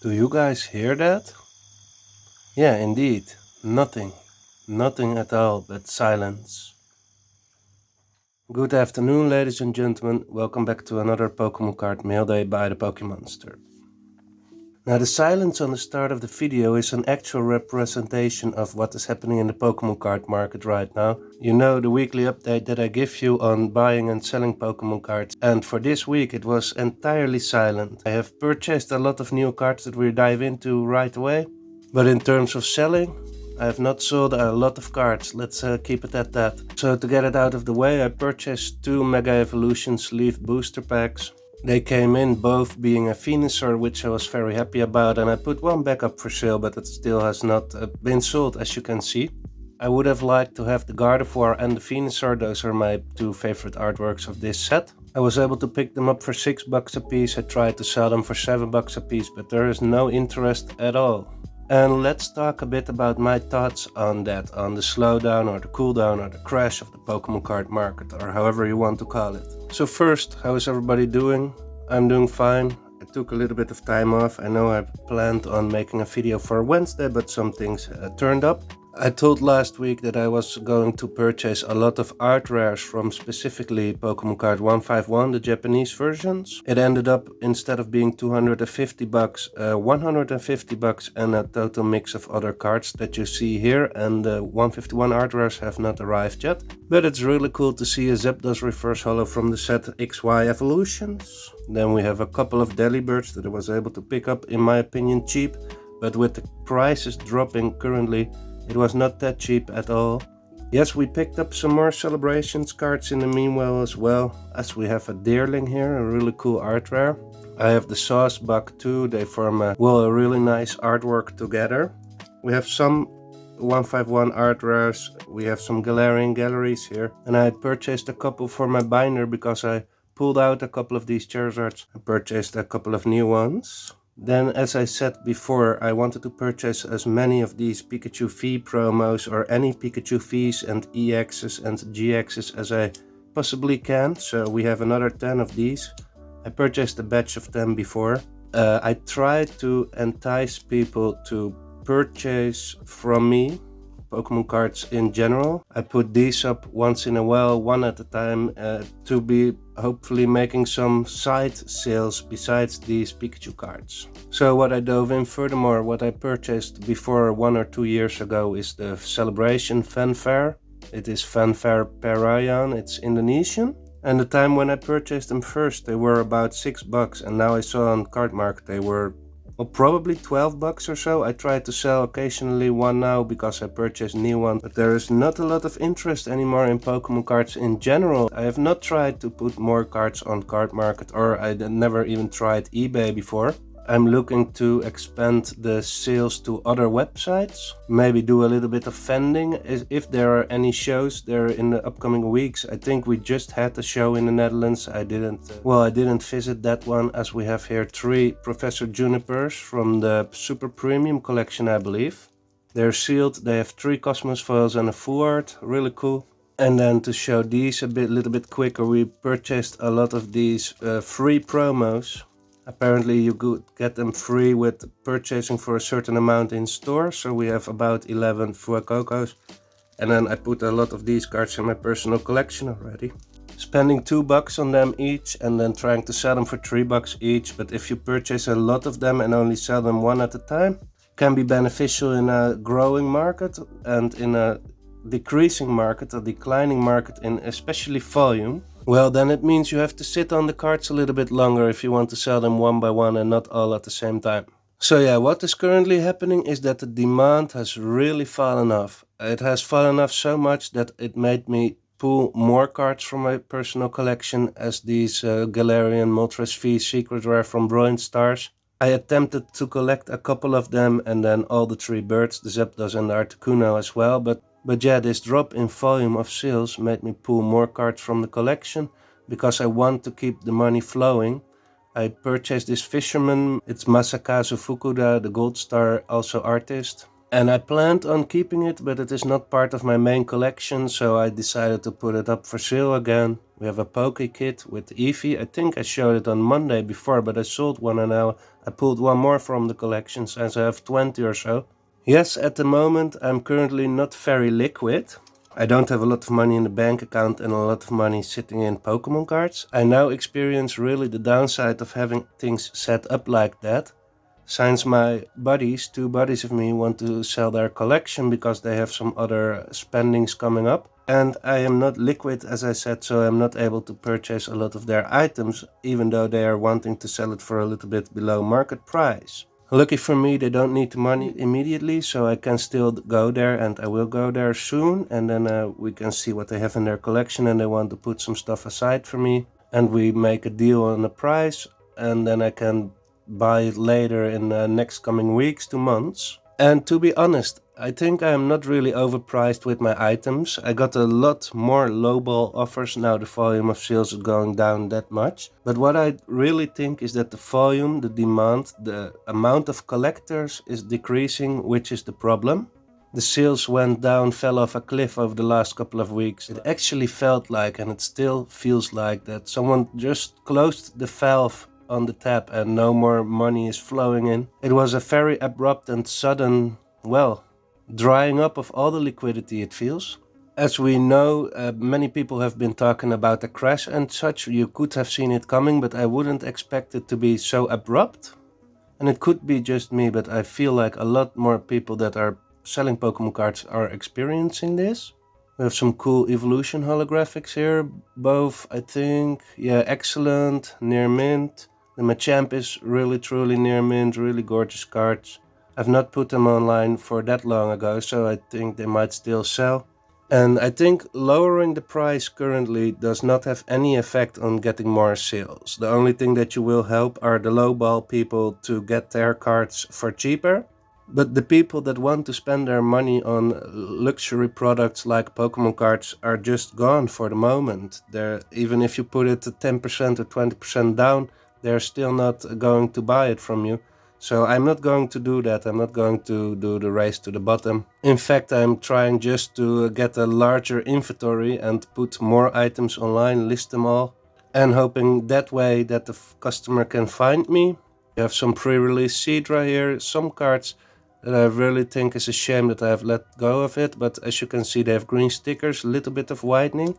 Do you guys hear that? Yeah, indeed. Nothing. Nothing at all but silence. Good afternoon, ladies and gentlemen. Welcome back to another Pokémon Card Mail Day by the Pokémonster. Now, the silence on the start of the video is an actual representation of what is happening in the Pokémon card market right now. You know, the weekly update that I give you on buying and selling Pokémon cards. And for this week it was entirely silent. I have purchased a lot of new cards that we'll dive into right away. But in terms of selling, I have not sold a lot of cards, let's keep it at that. So to get it out of the way, I purchased 2 Mega Evolution sleeve booster packs. They came in both being a Venusaur, which I was very happy about, and I put one back up for sale, but it still has not been sold, as you can see. I would have liked to have the Gardevoir and the Venusaur, those are my 2 favorite artworks of this set. I was able to pick them up for $6 a piece. I tried to sell them for $7 a piece, but there is no interest at all. And let's talk a bit about my thoughts on that, on the slowdown or the cooldown or the crash of the Pokémon card market, or however you want to call it. So first, how is everybody doing? I'm doing fine. I took a little bit of time off. I know I planned on making a video for Wednesday, but some things turned up. I told last week that I was going to purchase a lot of art rares from specifically Pokémon Card 151, the Japanese versions. It ended up, instead of being $250, $150 and a total mix of other cards that you see here, and the 151 art rares have not arrived yet. But it's really cool to see a Zapdos reverse holo from the set XY Evolutions. Then we have a couple of Delibirds that I was able to pick up, in my opinion, cheap, but with the prices dropping currently, it was not that cheap at all. Yes, we picked up some more Celebrations cards in the meanwhile as well, as we have a Deerling here, a really cool art rare. I have the Saucebug too, they form a really nice artwork together. We have some 151 art rares, we have some Galarian Galleries here, and I purchased a couple for my binder because I pulled out a couple of these Charizards. I purchased a couple of new ones. Then, as I said before, I wanted to purchase as many of these Pikachu V promos or any Pikachu Vs and EXs and GXs as I possibly can. So we have another 10 of these. I purchased a batch of them before. I tried to entice people to purchase from me Pokemon cards in general. I put these up once in a while, one at a time, to be hopefully making some side sales besides these Pikachu cards. So what I dove in furthermore, what I purchased before 1 or 2 years ago is the Celebration Fanfare. It is Fanfare Parayan, it's Indonesian. And the time when I purchased them first, they were about $6, and now I saw on Card Market they were probably $12 or so. I try to sell occasionally one now because I purchased new one, but there is not a lot of interest anymore in Pokemon cards in general. I have not tried to put more cards on Card Market, or I never even tried eBay before. I'm looking to expand the sales to other websites, maybe do a little bit of vending if there are any shows there in the upcoming weeks. I think we just had a show in the Netherlands. I didn't visit that one, as we have here 3 Professor Junipers from the Super Premium collection, I believe. They're sealed, they have 3 Cosmos foils and a full art, really cool. And then to show these a little bit quicker, we purchased a lot of these free promos. Apparently you could get them free with purchasing for a certain amount in store, so we have about 11 Fuecocos. And then I put a lot of these cards in my personal collection already. Spending $2 on them each and then trying to sell them for $3 each, but if you purchase a lot of them and only sell them one at a time, can be beneficial in a growing market and in a decreasing market, a declining market in especially volume. Well, then it means you have to sit on the cards a little bit longer if you want to sell them one by one and not all at the same time. So yeah, what is currently happening is that the demand has really fallen off. It has fallen off so much that it made me pull more cards from my personal collection, as these Galarian Moltres V Secret Rare from Brilliant Stars. I attempted to collect a couple of them and then all the 3 birds, the Zapdos and the Articuno as well, but yeah, this drop in volume of sales made me pull more cards from the collection because I want to keep the money flowing. I purchased this Fisherman, it's Masakazu Fukuda, the Gold Star, also artist. And I planned on keeping it, but it is not part of my main collection, so I decided to put it up for sale again. We have a Poke Kit with Eevee. I think I showed it on Monday before, but I sold one and now I pulled one more from the collection since I have 20 or so. Yes, at the moment I'm currently not very liquid. I don't have a lot of money in the bank account and a lot of money sitting in Pokémon cards. I now experience really the downside of having things set up like that. Since my buddies, two buddies of me, want to sell their collection because they have some other spendings coming up. And I am not liquid, as I said, so I'm not able to purchase a lot of their items, even though they are wanting to sell it for a little bit below market price. Lucky for me, they don't need the money immediately, so I can still go there, and I will go there soon. And then we can see what they have in their collection, and they want to put some stuff aside for me. And we make a deal on the price, and then I can buy it later in the next coming weeks to months. And to be honest, I think I am not really overpriced with my items. I got a lot more lowball offers now the volume of sales is going down that much. But what I really think is that the volume, the demand, the amount of collectors is decreasing, which is the problem. The sales went down, fell off a cliff over the last couple of weeks. It actually felt like, and it still feels like, that someone just closed the valve on the tap and no more money is flowing in. It was a very abrupt and sudden, well, drying up of all the liquidity, it feels. As we know, many people have been talking about a crash and such. You could have seen it coming, but I wouldn't expect it to be so abrupt. And it could be just me, but I feel like a lot more people that are selling Pokemon cards are experiencing this. We have some cool evolution holographics here, both I think, yeah, excellent, near mint. The Machamp is really truly near mint, really gorgeous cards. I've not put them online for that long ago, so I think they might still sell. And I think lowering the price currently does not have any effect on getting more sales. The only thing that you will help are the lowball people to get their cards for cheaper. But the people that want to spend their money on luxury products like Pokemon cards are just gone for the moment. Even if you put it at 10% or 20% down, they're still not going to buy it from you. So I'm not going to do that. I'm not going to do the race to the bottom. In fact, I'm trying just to get a larger inventory and put more items online, list them all, and hoping that way that the customer can find me. You have some pre-release Seadra here, some cards that I really think is a shame that I have let go of it, but as you can see they have green stickers, a little bit of whitening.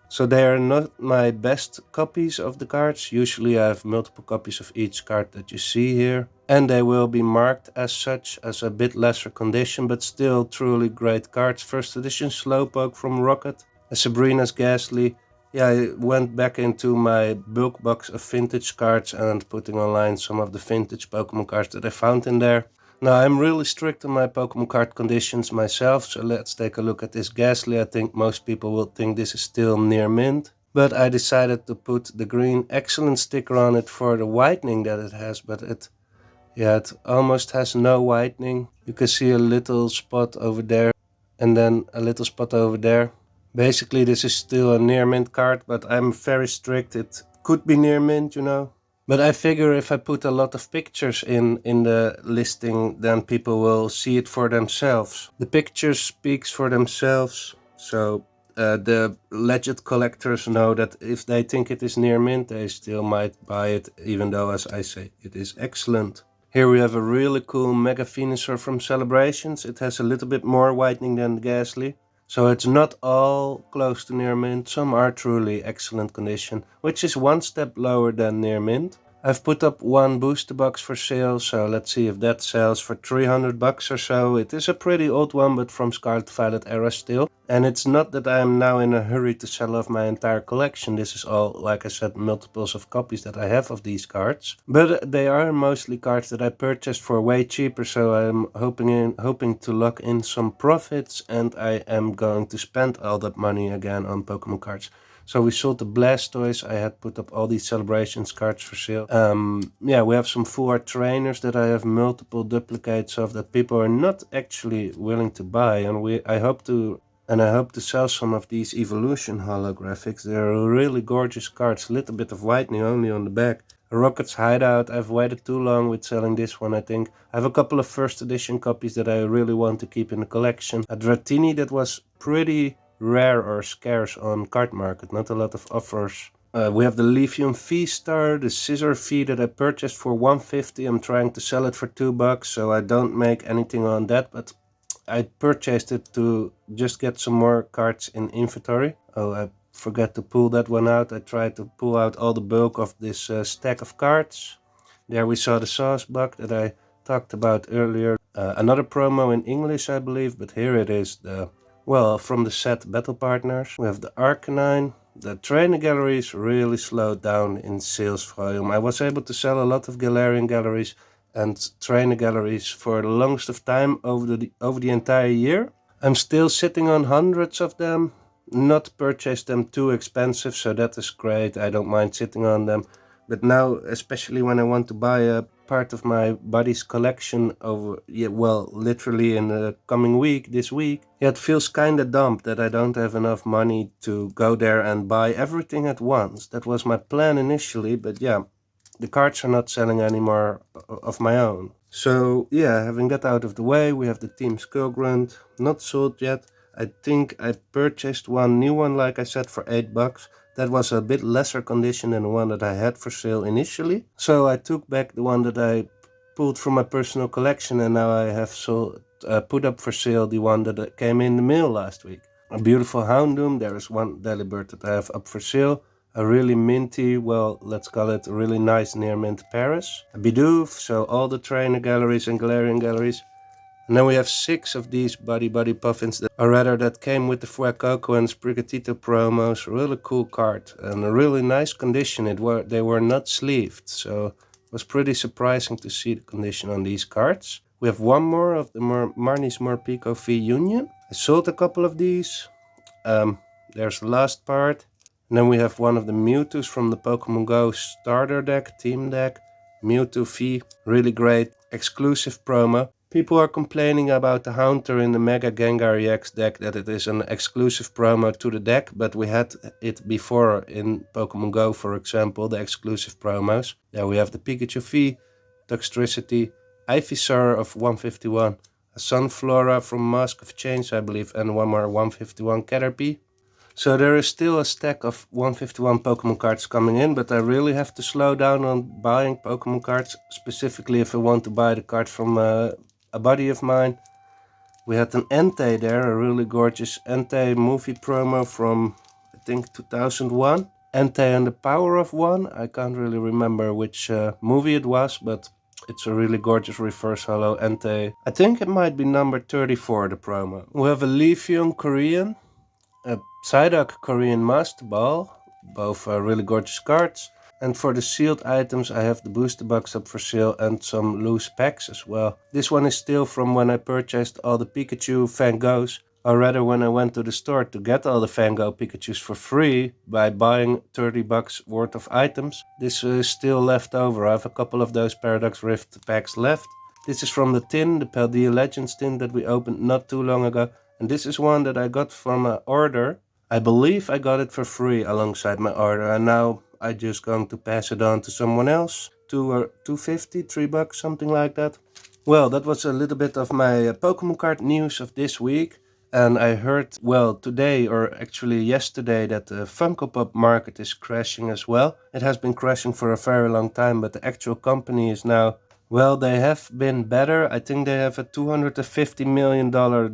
So they are not my best copies of the cards. Usually I have multiple copies of each card that you see here. And they will be marked as such, as a bit lesser condition, but still truly great cards. First edition Slowpoke from Rocket, a Sabrina's Ghastly. Yeah, I went back into my bulk box of vintage cards and putting online some of the vintage Pokemon cards that I found in there. Now, I'm really strict on my Pokemon card conditions myself, so let's take a look at this Ghastly. I think most people will think this is still near mint, but I decided to put the green excellent sticker on it for the whitening that it has, but it almost has no whitening. You can see a little spot over there and then a little spot over there. Basically, this is still a near mint card, but I'm very strict. It could be near mint, you know. But I figure if I put a lot of pictures in the listing, then people will see it for themselves. The pictures speaks for themselves, so the legit collectors know that if they think it is near mint, they still might buy it, even though, as I say, it is excellent. Here we have a really cool Mega Venusaur from Celebrations. It has a little bit more whitening than the Ghastly. So it's not all close to near mint, some are truly excellent condition, which is one step lower than near mint. I've put up one booster box for sale, so let's see if that sells for 300 bucks or so. It is a pretty old one, but from Scarlet Violet era still. And it's not that I am now in a hurry to sell off my entire collection. This is all, like I said, multiples of copies that I have of these cards. But they are mostly cards that I purchased for way cheaper, so I'm hoping to lock in some profits, and I am going to spend all that money again on Pokemon cards. So we sold the Blastoise. I had put up all these Celebrations cards for sale. Yeah, we have some full art trainers that I have multiple duplicates of that people are not actually willing to buy, and I hope to sell some of these evolution holographics. They're really gorgeous cards, a little bit of whitening only on the back. Rocket's Hideout, I've waited too long with selling this one, I think. I have a couple of first edition copies that I really want to keep in the collection. A Dratini that was pretty rare or scarce on Card Market, not a lot of offers. We have the Lithium V-Star, the Scissor V that I purchased for $150. I'm trying to sell it for $2, so I don't make anything on that, but I purchased it to just get some more cards in inventory. Oh, I forgot to pull that one out. I tried to pull out all the bulk of this stack of cards. There we saw the sauce bug that I talked about earlier. Another promo in English, I believe, but here it is. From the set Battle Partners. We have the Arcanine. The trainer galleries really slowed down in sales volume. I was able to sell a lot of Galarian galleries and trainer galleries for the longest of time over the entire year. I'm still sitting on hundreds of them. Not purchased them too expensive, so that is great. I don't mind sitting on them. But now, especially when I want to buy a part of my buddy's collection literally in the coming week, this week, it feels kinda dumb that I don't have enough money to go there and buy everything at once. That was my plan initially, but yeah, the cards are not selling anymore of my own. So yeah, having that out of the way, we have the Team Skullgrunt, not sold yet. I think I purchased one new one, like I said, for $8. That was a bit lesser condition than the one that I had for sale initially. So I took back the one that I pulled from my personal collection, and now I have put up for sale the one that came in the mail last week. A beautiful Houndoom. There is one Delibird that I have up for sale. A really minty, let's call it a really nice near mint Paris. A Bidoof, so all the trainer galleries and Galarian galleries. And then we have 6 of these Buddy Puffins, that came with the Fuecoco and Sprigatito promos. Really cool card and a really nice condition. They were not sleeved, so it was pretty surprising to see the condition on these cards. We have one more of the Marnie's Morpeko V Union. I sold a couple of these. There's the last part. And then we have one of the Mewtwo's from the Pokemon Go starter deck, team deck. Mewtwo V, really great exclusive promo. People are complaining about the Haunter in the Mega Gengar EX deck, that it is an exclusive promo to the deck, but we had it before in Pokemon Go, for example, the exclusive promos. There we have the Pikachu V, Toxtricity, Ivysaur of 151, a Sunflora from Mask of Change, I believe, and one more 151 Caterpie. So there is still a stack of 151 Pokemon cards coming in, but I really have to slow down on buying Pokemon cards, specifically if I want to buy the card from a buddy of mine. We had an Entei there, a really gorgeous Entei movie promo from, I think, 2001. Entei and the Power of One. I can't really remember which movie it was, but it's a really gorgeous reverse holo Entei. I think it might be number 34, the promo. We have a Leafeon Korean, a Psyduck Korean Master Ball, both are really gorgeous cards. And for the sealed items, I have the booster box up for sale and some loose packs as well. This one is still from when I purchased all the Pikachu Van Goghs, or rather when I went to the store to get all the Van Gogh Pikachus for free by buying $30 worth of items. This is still left over. I have a couple of those Paradox Rift packs left. This is from the tin, the Paldea Legends tin that we opened not too long ago. And this is one that I got from an order. I believe I got it for free alongside my order, and now I'm just going to pass it on to someone else. $2.50, $3, something like that. Well, that was a little bit of my Pokemon card news of this week. And I heard, today or actually yesterday, that the Funko Pop market is crashing as well. It has been crashing for a very long time, but the actual company is now, they have been better. I think they have a $250 million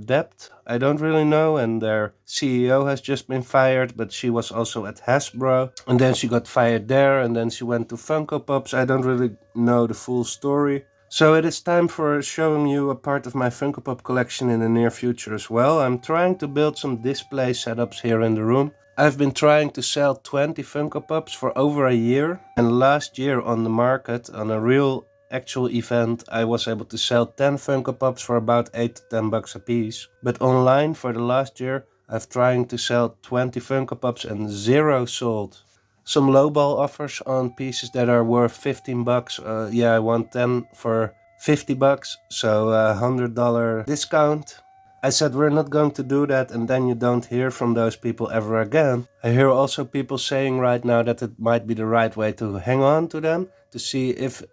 debt. I don't really know. And their CEO has just been fired, but she was also at Hasbro. And then she got fired there, and then she went to Funko Pops. I don't really know the full story. So it is time for showing you a part of my Funko Pop collection in the near future as well. I'm trying to build some display setups here in the room. I've been trying to sell 20 Funko Pops for over a year. And last year on the market, on a real actual event, I was able to sell 10 Funko Pops for about $8 to $10 a piece. But online for the last year, I've trying to sell 20 Funko Pops and 0 sold. Some lowball offers on pieces that are worth $15. I want 10 for $50, so $100 discount. I said we're not going to do that, and then you don't hear from those people ever again. I hear also people saying right now that it might be the right way to hang on to them to see if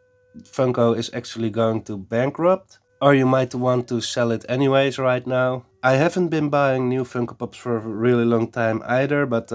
Funko is actually going to bankrupt, or you might want to sell it anyways right now. I haven't been buying new Funko Pops for a really long time either, but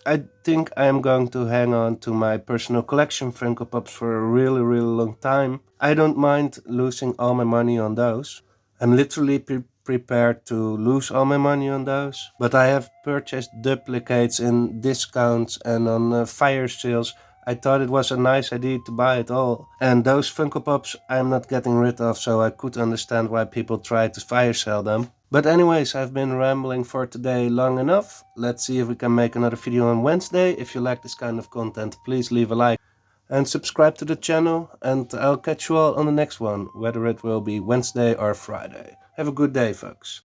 I think I am going to hang on to my personal collection Funko Pops for a really long time. I don't mind losing all my money on those. I'm literally prepared to lose all my money on those, but I have purchased duplicates in discounts and on fire sales. I thought it was a nice idea to buy it all. And those Funko Pops I'm not getting rid of, so I could understand why people try to fire sell them. But anyways, I've been rambling for today long enough. Let's see if we can make another video on Wednesday. If you like this kind of content, please leave a like and subscribe to the channel. And I'll catch you all on the next one, whether it will be Wednesday or Friday. Have a good day, folks.